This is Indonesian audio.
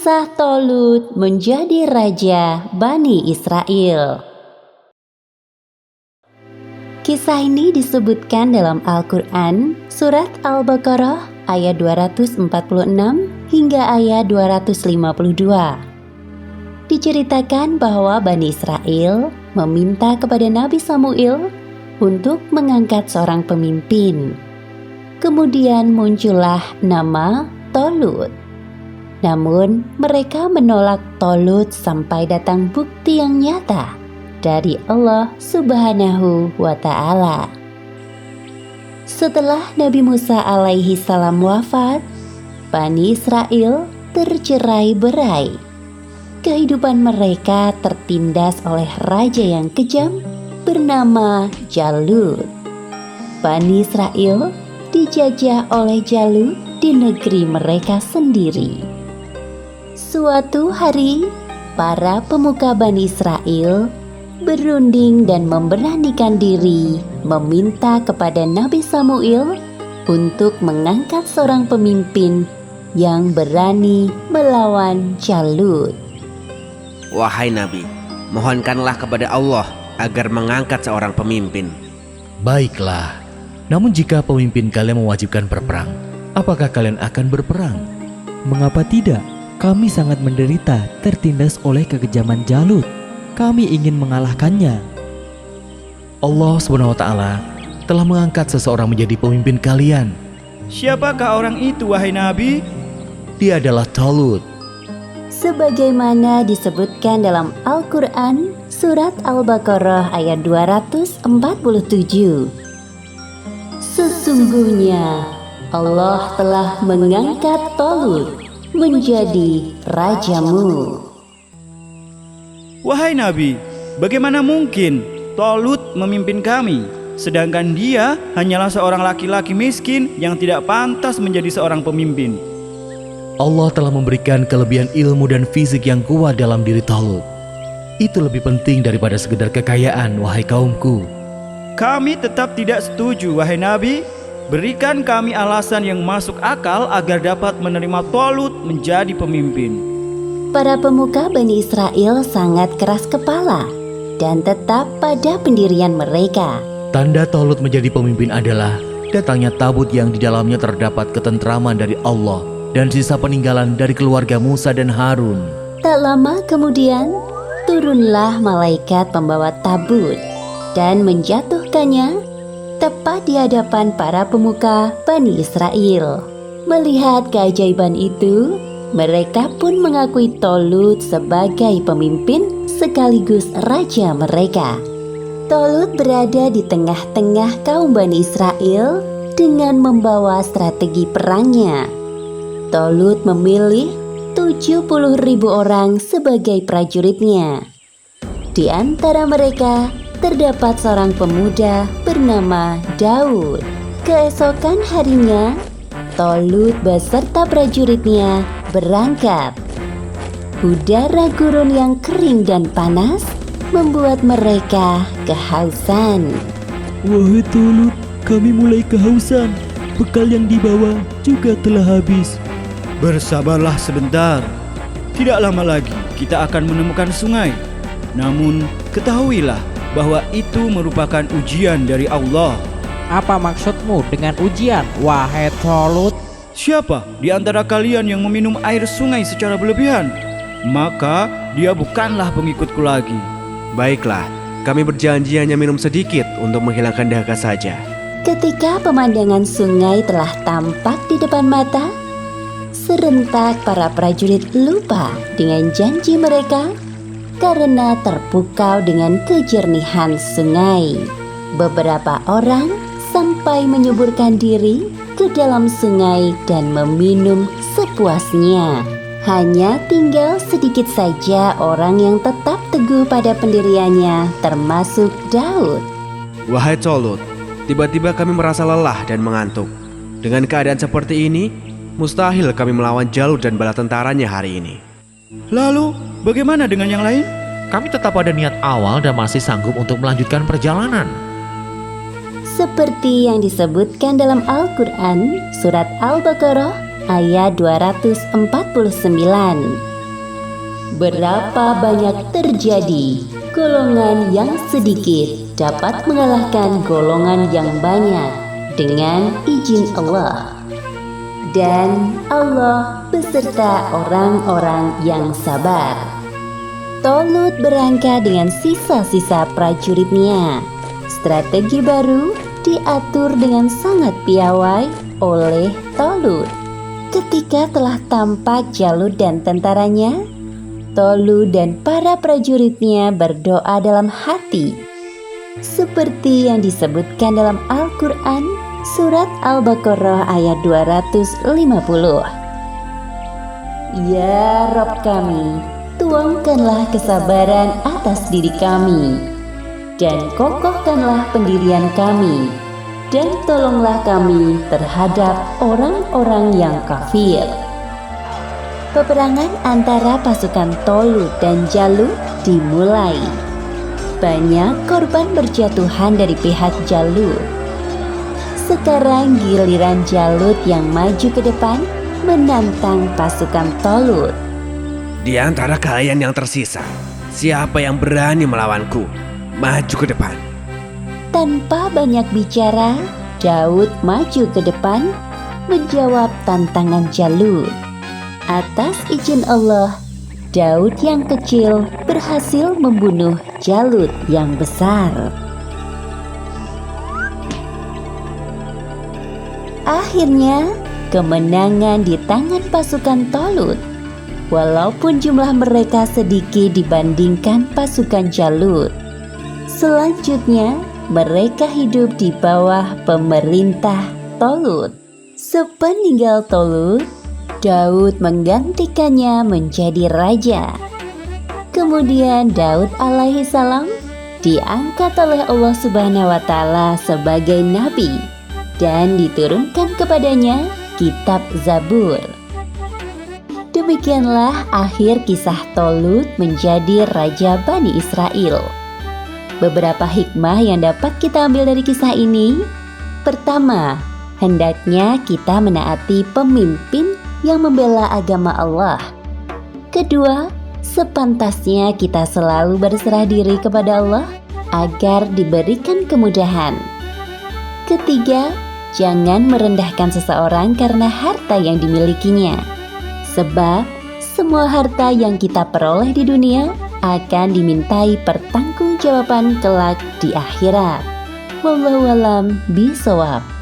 Kisah Tolut menjadi raja Bani Israel. Kisah ini disebutkan dalam Al-Quran, surat Al-Baqarah ayat 246 hingga ayat 252. Diceritakan bahwa Bani Israel meminta kepada Nabi Samuel untuk mengangkat seorang pemimpin. Kemudian muncullah nama Tolut. Namun mereka menolak Tolut sampai datang bukti yang nyata dari Allah Subhanahu wa Ta'ala. Setelah Nabi Musa alaihi salam wafat, Bani Israel tercerai-berai. Kehidupan mereka tertindas oleh raja yang kejam bernama Jalut. Bani Israel dijajah oleh Jalut di negeri mereka sendiri. Suatu hari, para pemuka Bani Israel berunding dan memberanikan diri meminta kepada Nabi Samuel untuk mengangkat seorang pemimpin yang berani melawan Jalut. Wahai Nabi, mohonkanlah kepada Allah agar mengangkat seorang pemimpin. Baiklah, namun jika pemimpin kalian mewajibkan berperang, apakah kalian akan berperang? Mengapa tidak? Kami sangat menderita tertindas oleh kekejaman Jalut. Kami ingin mengalahkannya. Allah SWT telah mengangkat seseorang menjadi pemimpin kalian. Siapakah orang itu, wahai Nabi? Dia adalah Tolut. Sebagaimana disebutkan dalam Al-Quran, surat Al-Baqarah ayat 247. Sesungguhnya Allah telah mengangkat Tolut menjadi rajamu. Wahai Nabi, bagaimana mungkin Tolut memimpin kami, sedangkan dia hanyalah seorang laki-laki miskin yang tidak pantas menjadi seorang pemimpin? Allah telah memberikan kelebihan ilmu dan fisik yang kuat dalam diri Tolut. Itu lebih penting daripada sekedar kekayaan, wahai kaumku. Kami tetap tidak setuju, wahai Nabi. Berikan kami alasan yang masuk akal agar dapat menerima Tolut menjadi pemimpin. Para pemuka Bani Israel sangat keras kepala dan tetap pada pendirian mereka. Tanda Tolut menjadi pemimpin adalah datangnya tabut yang di dalamnya terdapat ketentraman dari Allah dan sisa peninggalan dari keluarga Musa dan Harun. Tak lama kemudian, turunlah malaikat pembawa tabut dan menjatuhkannya tepat di hadapan para pemuka Bani Israel. Melihat keajaiban itu, mereka pun mengakui Tolut sebagai pemimpin sekaligus raja mereka. Tolut berada di tengah-tengah kaum Bani Israel dengan membawa strategi perangnya. Tolut memilih 70.000 orang sebagai prajuritnya. Di antara mereka terdapat seorang pemuda bernama Daud. Keesokan harinya, Tolut beserta prajuritnya berangkat. Udara gurun yang kering dan panas membuat mereka kehausan. Wahai Tolut, kami mulai kehausan. Bekal yang dibawa juga telah habis. Bersabarlah sebentar. Tidak lama lagi kita akan menemukan sungai. Namun ketahuilah bahwa itu merupakan ujian dari Allah. Apa maksudmu dengan ujian, wahai Tolut? Siapa di antara kalian yang meminum air sungai secara berlebihan? Maka dia bukanlah pengikutku lagi. Baiklah, kami berjanji hanya minum sedikit untuk menghilangkan dahaga saja. Ketika pemandangan sungai telah tampak di depan mata, serentak para prajurit lupa dengan janji mereka karena terpukau dengan kejernihan sungai. Beberapa orang sampai menyuburkan diri ke dalam sungai dan meminum sepuasnya. Hanya tinggal sedikit saja orang yang tetap teguh pada pendiriannya, termasuk Daud. Wahai Tolut, tiba-tiba kami merasa lelah dan mengantuk. Dengan keadaan seperti ini, mustahil kami melawan Jalut dan bala tentaranya hari ini. Lalu, bagaimana dengan yang lain? Kami tetap pada niat awal dan masih sanggup untuk melanjutkan perjalanan. Seperti yang disebutkan dalam Al-Quran, surat Al-Baqarah ayat 249. Berapa banyak terjadi golongan yang sedikit dapat mengalahkan golongan yang banyak dengan izin Allah. Dan Allah beserta orang-orang yang sabar. Tolut berangkat dengan sisa-sisa prajuritnya. Strategi baru diatur dengan sangat piawai oleh Tolut. Ketika telah tampak Jalut dan tentaranya, Tolut dan para prajuritnya berdoa dalam hati, seperti yang disebutkan dalam Al-Quran Surat Al-Baqarah ayat 250. Ya Rabb kami, tuangkanlah kesabaran atas diri kami, dan kokohkanlah pendirian kami, dan tolonglah kami terhadap orang-orang yang kafir. Peperangan antara pasukan Tolut dan Jalut dimulai. Banyak korban berjatuhan dari pihak Jalut. Sekarang giliran Jalut yang maju ke depan menantang pasukan Tolut. Di antara kalian yang tersisa, siapa yang berani melawanku? Maju ke depan. Tanpa banyak bicara, Daud maju ke depan menjawab tantangan Jalut. Atas izin Allah, Daud yang kecil berhasil membunuh Jalut yang besar. Akhirnya, kemenangan di tangan pasukan Tolut. Walaupun jumlah mereka sedikit dibandingkan pasukan Jalut. Selanjutnya, mereka hidup di bawah pemerintah Tolut. Sepeninggal Tolut, Daud menggantikannya menjadi raja. Kemudian Daud alaihi salam diangkat oleh Allah Subhanahu wa taala sebagai nabi dan diturunkan kepadanya kitab Zabur. Demikianlah akhir kisah Tolut menjadi raja Bani Israel. Beberapa hikmah yang dapat kita ambil dari kisah ini. Pertama, hendaknya kita menaati pemimpin yang membela agama Allah. Kedua, sepantasnya kita selalu berserah diri kepada Allah agar diberikan kemudahan. Ketiga, jangan merendahkan seseorang karena harta yang dimilikinya. Sebab semua harta yang kita peroleh di dunia akan dimintai pertanggungjawaban kelak di akhirat. Wallahu a'lam bishawab.